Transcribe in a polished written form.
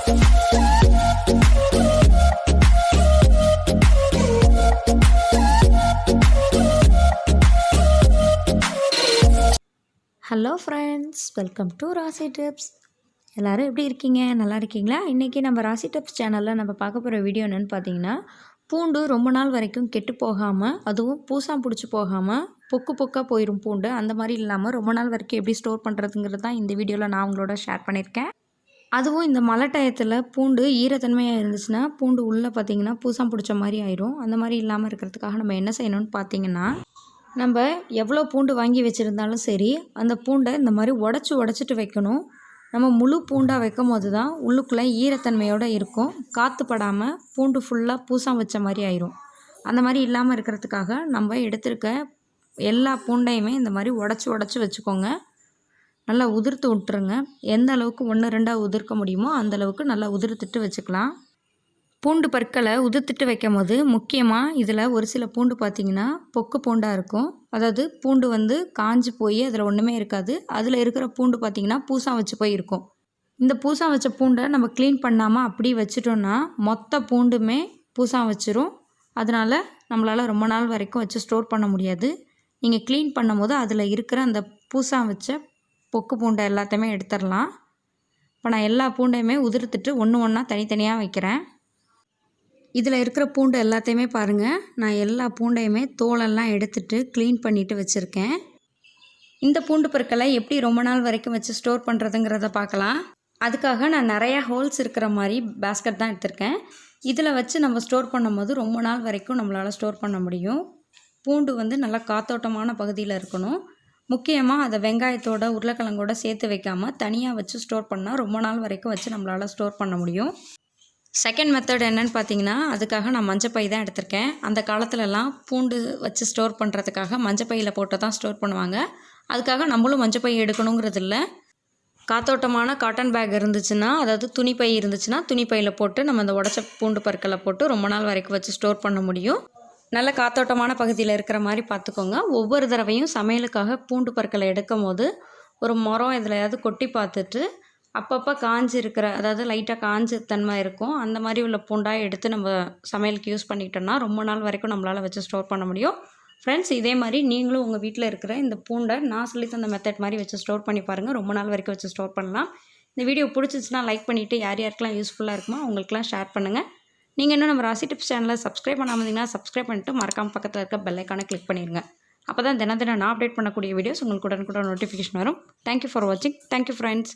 Hello friends, welcome to ராசி tips. எல்லோரும் எப்படி இருக்கீங்க? நல்லா இருக்கீங்களா? இன்றைக்கி நம்ம ராசி டிப்ஸ் சேனலில் நம்ம பார்க்க போகிற வீடியோ என்னென்னு பார்த்தீங்கன்னா, பூண்டு ரொம்ப நாள் வரைக்கும் கெட்டு போகாமல், அதுவும் பூசா பிடிச்சி போகாமல் பொக்காக போயிடும் பூண்டு, அந்த மாதிரி இல்லாமல் ரொம்ப நாள் வரைக்கும் எப்படி ஸ்டோர் பண்ணுறதுங்கிறது தான் இந்த வீடியோவில் நான் உங்களோட ஷேர் பண்ணியிருக்கேன். அதுவும் இந்த மழை டயத்தில் பூண்டு ஈரத்தன்மையாக இருந்துச்சுன்னா பூண்டு உள்ளே பார்த்திங்கன்னா பூசா பிடிச்ச மாதிரி ஆயிரும். அந்த மாதிரி இல்லாமல் இருக்கிறதுக்காக நம்ம என்ன செய்யணும்னு பார்த்தீங்கன்னா, நம்ம எவ்வளோ பூண்டு வாங்கி வச்சுருந்தாலும் சரி, அந்த பூண்டை இந்த மாதிரி உடச்சிட்டு வைக்கணும். நம்ம முழு பூண்டாக வைக்கும் போது தான் உள்ளுக்குள்ளே ஈரத்தன்மையோடு இருக்கும். காற்று படாமல் பூண்டு ஃபுல்லாக பூசம் வச்ச மாதிரி ஆயிரும். அந்த மாதிரி இல்லாமல் இருக்கிறதுக்காக நம்ம எடுத்துருக்க எல்லா பூண்டையுமே இந்த மாதிரி உடச்சி வச்சுக்கோங்க. நல்லா உதிர்த்து விட்டுருங்க. எந்த அளவுக்கு 1-2 உதிர்க்க முடியுமோ அந்தளவுக்கு நல்லா உதிர்த்துட்டு வச்சுக்கலாம். பூண்டு பற்களை உதிர்த்துட்டு வைக்கும் போது முக்கியமாக இதில் ஒரு சில பூண்டு பார்த்திங்கன்னா பொக்கு பூண்டாக இருக்கும். அதாவது பூண்டு காஞ்சி போய் அதில் ஒன்றுமே இருக்காது. அதில் இருக்கிற பூண்டு பார்த்திங்கன்னா பூசா வச்சு போய் இருக்கும். இந்த பூசா வச்ச பூண்டை நம்ம க்ளீன் பண்ணாமல் அப்படி வச்சிட்டோன்னா மொத்த பூண்டுமே பூசா வச்சிரும். அதனால் நம்மளால் ரொம்ப நாள் வரைக்கும் வச்சு ஸ்டோர் பண்ண முடியாது. நீங்கள் க்ளீன் பண்ணும் போது அதில் இருக்கிற அந்த பூசா வச்ச பொக்கு பூண்டை எல்லாத்தையுமே எடுத்துடலாம். இப்போ நான் எல்லா பூண்டையுமே உதிர்த்துட்டு ஒன்றா தனித்தனியாக வைக்கிறேன். இதில் இருக்கிற பூண்டு எல்லாத்தையுமே பாருங்கள், நான் எல்லா பூண்டையுமே தோலெல்லாம் எடுத்துட்டு க்ளீன் பண்ணிவிட்டு வச்சுருக்கேன். இந்த பூண்டு பற்களை எப்படி ரொம்ப நாள் வரைக்கும் வச்சு ஸ்டோர் பண்ணுறதுங்கிறத பார்க்கலாம். அதுக்காக நான் நிறையா ஹோல்ஸ் இருக்கிற மாதிரி பேஸ்கெட் தான் எடுத்திருக்கேன். இதில் வச்சு நம்ம ஸ்டோர் பண்ணும்போது ரொம்ப நாள் வரைக்கும் நம்மளால் ஸ்டோர் பண்ண முடியும். பூண்டு நல்லா காத்தோட்டமான பகுதியில் இருக்கணும். முக்கியமாக அதை வெங்காயத்தோட உருளைக்கிழங்கோட சேர்த்து வைக்காமல் தனியாக வச்சு ஸ்டோர் பண்ணால் ரொம்ப நாள் வரைக்கும் வச்சு நம்மளால் ஸ்டோர் பண்ண முடியும். செகண்ட் மெத்தட் என்னென்னு பார்த்தீங்கன்னா, அதுக்காக நான் மஞ்சப்பை தான் எடுத்திருக்கேன். அந்த காலத்துலலாம் பூண்டு வச்சு ஸ்டோர் பண்ணுறதுக்காக மஞ்சப்பையில் போட்டு தான் ஸ்டோர் பண்ணுவாங்க. அதுக்காக நம்மளும் மஞ்சப்பை எடுக்கணுங்கிறது இல்லை. காத்தோட்டமான காட்டன் பேக் இருந்துச்சுன்னா, அதாவது துணிப்பை இருந்துச்சுன்னா துணிப்பையில் போட்டு நம்ம அந்த உடச்ச பூண்டு பற்களை போட்டு ரொம்ப நாள் வரைக்கும் வச்சு ஸ்டோர் பண்ண முடியும். நல்ல காத்தோட்டமான பகுதியில் இருக்கிற மாதிரி பார்த்துக்கோங்க. ஒவ்வொரு தடவையும் சமையலுக்காக பூண்டு பற்களை எடுக்கும் போது ஒரு மரம் எதுலையாவது கொட்டி பார்த்துட்டு அப்பப்போ காஞ்சி இருக்கிற, அதாவது லைட்டாக காஞ்சி தன்மை இருக்கும், அந்த மாதிரி உள்ள பூண்டாக எடுத்து நம்ம சமையலுக்கு யூஸ் பண்ணிக்கிட்டோம்னா ரொம்ப நாள் வரைக்கும் நம்மளால் வச்சு ஸ்டோர் பண்ண முடியும். ஃப்ரெண்ட்ஸ், இதே மாதிரி நீங்களும் உங்கள் வீட்டில் இருக்கிற இந்த பூண்டை நான் சொல்லி தந்த மெத்தட் மாதிரி வச்சு ஸ்டோர் பண்ணி பாருங்கள். ரொம்ப நாள் வரைக்கும் வச்சு ஸ்டோர் பண்ணலாம். இந்த வீடியோ பிடிச்சிச்சுன்னா லைக் பண்ணிவிட்டு யார் யாருக்கெல்லாம் யூஸ்ஃபுல்லாக இருக்குமோ அவங்களுக்குலாம் ஷேர் பண்ணுங்கள். நீங்கள் இன்னும் நம்ம ராசி டிப்ஸ் சேனலை சப்ஸ்கிரைப் பண்ணாமல் இருந்தீங்கன்னா சப்ஸ்கிரைப் பண்ணிட்டு மறக்காமல் பக்கத்தில் இருக்க பெல் ஐக்கானை கிளிக் பண்ணிடுங்க. அப்போ தான் தினம் நான் அப்டேட் பண்ணக்கூடிய வீடியோஸ் உங்களுக்கு உடனுக்குடன் நோட்டிஃபிகேஷன் வரும். தேங்க்யூ ஃபார் வாட்சிங். Thank you friends.